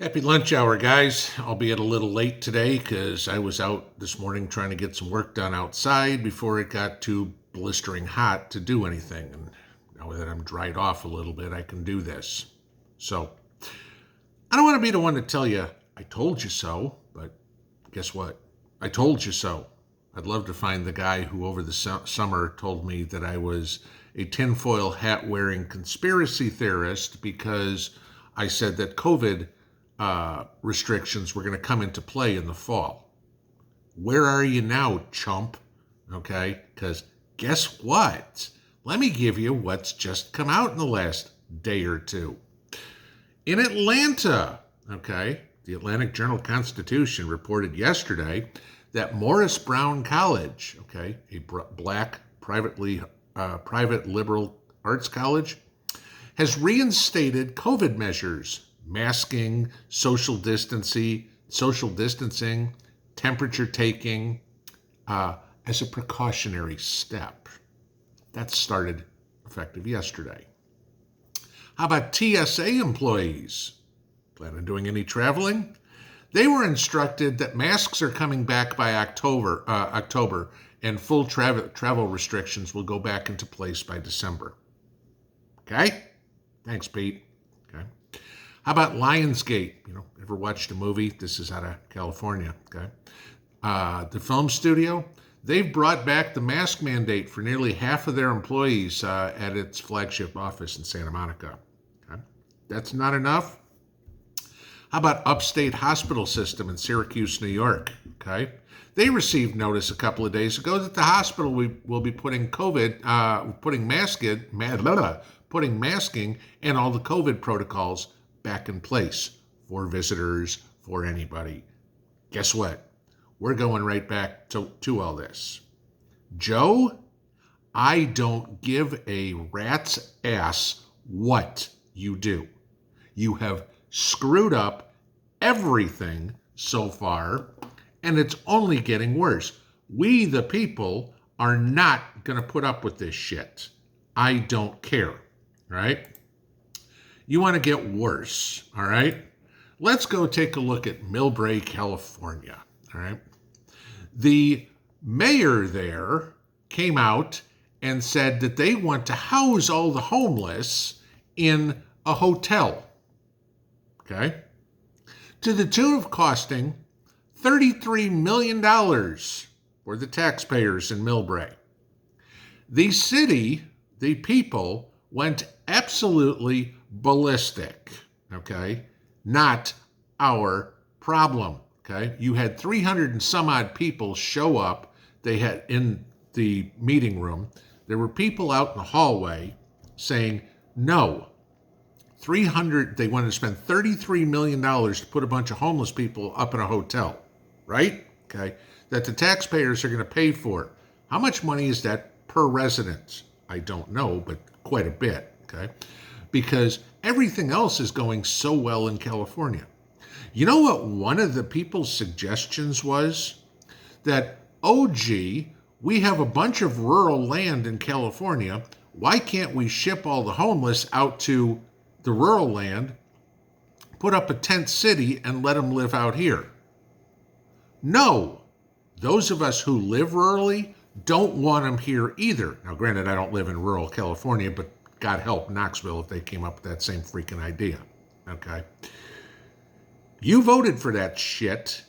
Happy lunch hour, guys. I'll be a little late today because I was out this morning trying to get some work done outside before it got too blistering hot to do anything. And now that I'm dried off a little bit, I can do this. So, I don't want to be the one to tell you, I told you so, but guess what? I told you so. I'd love to find the guy who over the summer told me that I was a tinfoil hat wearing conspiracy theorist because I said that COVID restrictions were going to come into play in the fall. Where are you now, chump? Okay, because guess what? Let me give you what's just come out in the last day or two. In Atlanta, okay, the Atlantic Journal-Constitution reported yesterday that Morris Brown College, okay, a black private liberal arts college, has reinstated COVID measures, masking, social distancing, temperature taking, as a precautionary step. That started effective yesterday. How about TSA employees? Plan on doing any traveling? They were instructed that masks are coming back by October, and full travel restrictions will go back into place by December. Okay? Thanks, Pete. Okay. How about Lionsgate? Ever watched a movie? This is out of California. Okay. The film studio, they've brought back the mask mandate for nearly half of their employees at its flagship office in Santa Monica. Okay. That's not enough. How about Upstate Hospital System in Syracuse, New York? Okay. They received notice a couple of days ago that the hospital will be putting putting masking and all the COVID protocols back in place for visitors, for anybody. Guess what? We're going right back to all this. Joe, I don't give a rat's ass what you do. You have screwed up everything so far, and it's only getting worse. We, the people, are not going to put up with this shit. I don't care, right? You want to get worse, all right? Let's go take a look at Millbrae, California, all right? The mayor there came out and said that they want to house all the homeless in a hotel, okay? To the tune of costing $33 million for the taxpayers in Millbrae. The city, the people, went absolutely ballistic, okay? Not our problem, okay? You had 300 and some odd people show up. They had in the meeting room. There were people out in the hallway saying, no, 300, they wanted to spend $33 million to put a bunch of homeless people up in a hotel, right? Okay, that the taxpayers are going to pay for. How much money is that per resident? I don't know, but quite a bit, okay? Because everything else is going so well in California. You know what one of the people's suggestions was? That, oh gee, we have a bunch of rural land in California. Why can't we ship all the homeless out to the rural land, put up a tent city, and let them live out here? No. Those of us who live rurally don't want them here either. Now, granted, I don't live in rural California, but God help Knoxville if they came up with that same freaking idea. Okay? You voted for that shit.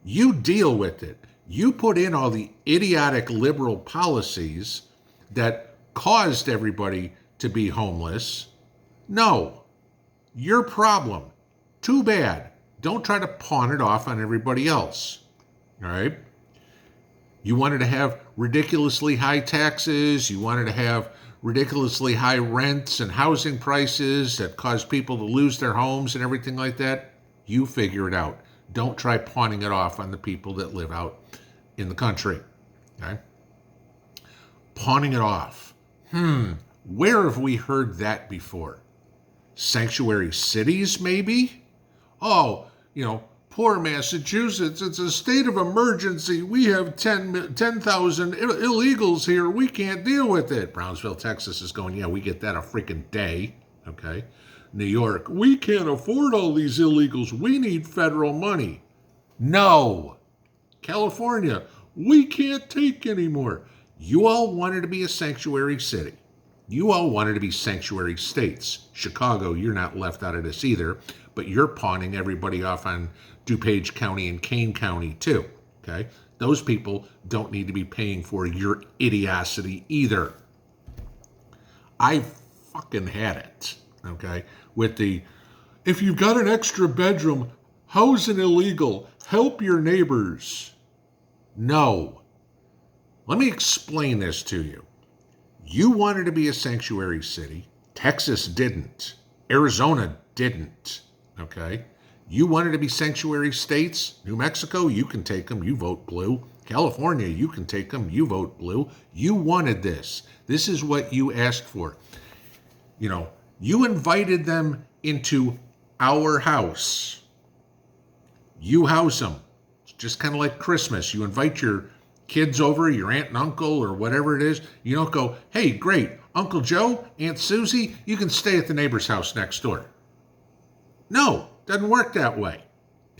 You deal with it. You put in all the idiotic liberal policies that caused everybody to be homeless. No. Your problem. Too bad. Don't try to pawn it off on everybody else. All right? You wanted to have ridiculously high taxes. You wanted to have ridiculously high rents and housing prices that caused people to lose their homes and everything like that. You figure it out. Don't try pawning it off on the people that live out in the country. Okay? Pawning it off. Where have we heard that before? Sanctuary cities, maybe? Oh, poor Massachusetts, it's a state of emergency. We have 10,000 illegals here. We can't deal with it. Brownsville, Texas is going, yeah, we get that a freaking day. Okay. New York, we can't afford all these illegals. We need federal money. No. California, we can't take anymore. You all wanted to be a sanctuary city. You all wanted to be sanctuary states. Chicago, you're not left out of this either, but you're pawning everybody off on DuPage County and Kane County too, okay? Those people don't need to be paying for your idiocy either. I fucking had it, okay? With the, if you've got an extra bedroom, house an illegal, help your neighbors. No. Let me explain this to you. You wanted to be a sanctuary city. Texas didn't. Arizona didn't, okay? You wanted to be sanctuary states. New Mexico, you can take them, you vote blue. California, you can take them, you vote blue. You wanted this. This is what you asked for. You know, you invited them into our house. You house them. It's just kind of like Christmas. You invite your kids over, your aunt and uncle or whatever it is. You don't go, hey, great, Uncle Joe, Aunt Susie, you can stay at the neighbor's house next door. No, doesn't work that way,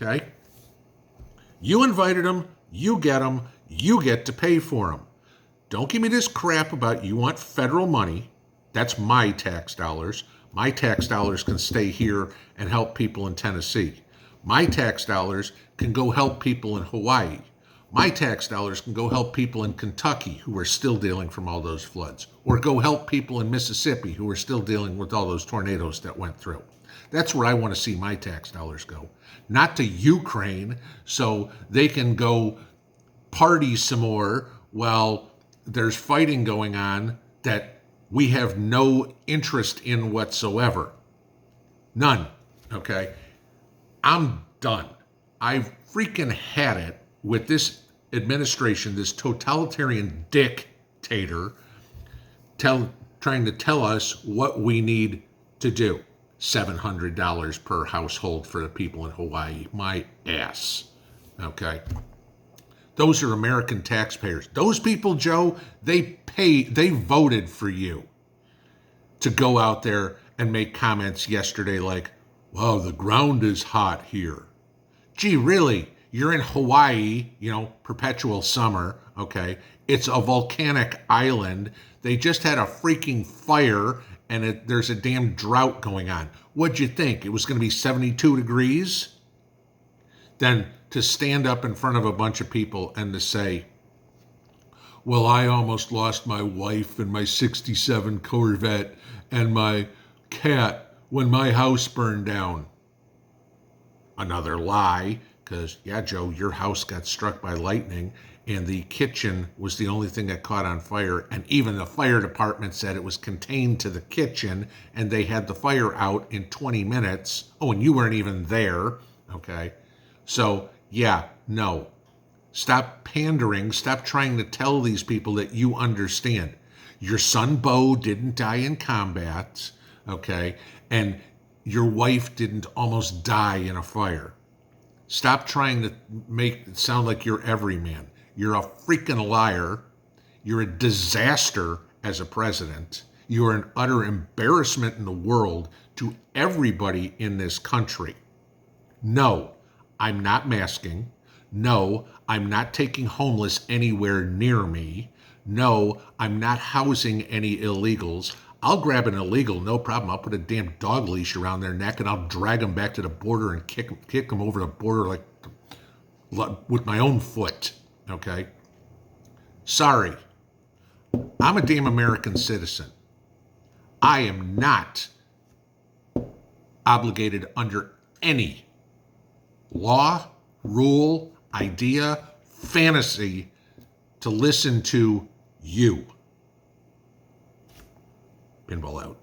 okay? You invited them, you get to pay for them. Don't give me this crap about you want federal money. That's my tax dollars. My tax dollars can stay here and help people in Tennessee. My tax dollars can go help people in Hawaii. My tax dollars can go help people in Kentucky who are still dealing from all those floods, or go help people in Mississippi who are still dealing with all those tornadoes that went through. That's where I want to see my tax dollars go. Not to Ukraine so they can go party some more while there's fighting going on that we have no interest in whatsoever. None, okay? I'm done. I've freaking had it with this administration, this totalitarian dictator, trying to tell us what we need to do. $700 per household for the people in Hawaii. My ass. Okay. Those are American taxpayers. Those people, Joe, they voted for you to go out there and make comments yesterday like, wow, the ground is hot here. Gee, really? You're in Hawaii, perpetual summer, okay? It's a volcanic island. They just had a freaking fire and there's a damn drought going on. What'd you think? It was going to be 72 degrees? Then to stand up in front of a bunch of people and to say, well, I almost lost my wife and my 67 Corvette and my cat when my house burned down. Another lie, because, yeah, Joe, your house got struck by lightning and the kitchen was the only thing that caught on fire. And even the fire department said it was contained to the kitchen and they had the fire out in 20 minutes. Oh, and you weren't even there, okay? So, yeah, no. Stop pandering. Stop trying to tell these people that you understand. Your son, Bo, didn't die in combat, okay? And your wife didn't almost die in a fire. Stop trying to make it sound like you're everyman. You're a freaking liar. You're a disaster as a president. You're an utter embarrassment in the world to everybody in this country. No, I'm not masking. No, I'm not taking homeless anywhere near me. No, I'm not housing any illegals. I'll grab an illegal, no problem. I'll put a damn dog leash around their neck and I'll drag them back to the border and kick them over the border like with my own foot, okay? Sorry. I'm a damn American citizen. I am not obligated under any law, rule, idea, fantasy to listen to you. Pinball out.